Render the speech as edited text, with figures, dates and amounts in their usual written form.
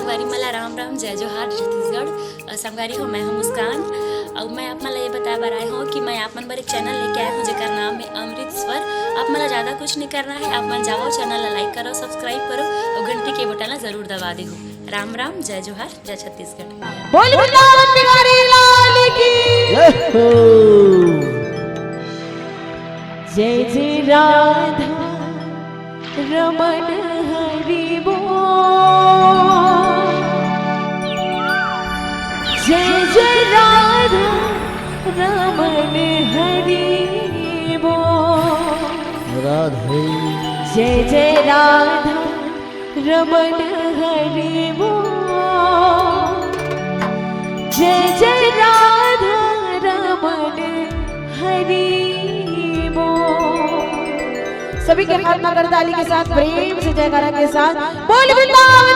संगवारी मला राम राम जय जोहार छत्तीसगढ़। संगवारी हो मैं हूँ मुस्कान और मैं आप मला ये बताया बर आई हूँ कि मैं आप मन बर एक चैनल लेके आया हूँ जेकर नाम है अमृत स्वर। आप मला ज़्यादा कुछ नहीं करना है, आप मन जाओ चैनल ला लाइक करो, सब्सक्राइब करो और घंटी के बटन ला जरूर दबा दे। राम राम जय जोहार जय छत्तीसगढ़। बोल वृंदावन बिहारी लाल की जय जय राधा रमन हरि बोल, जय जय राधा रमन हरि बोल, राधे जय जय राधा रमन हरि बोल, जय जय राधा रमन हरि बोल। सभी के हाथ में करताली के साथ प्रेम से जयकारा के साथ बोल वृंदावन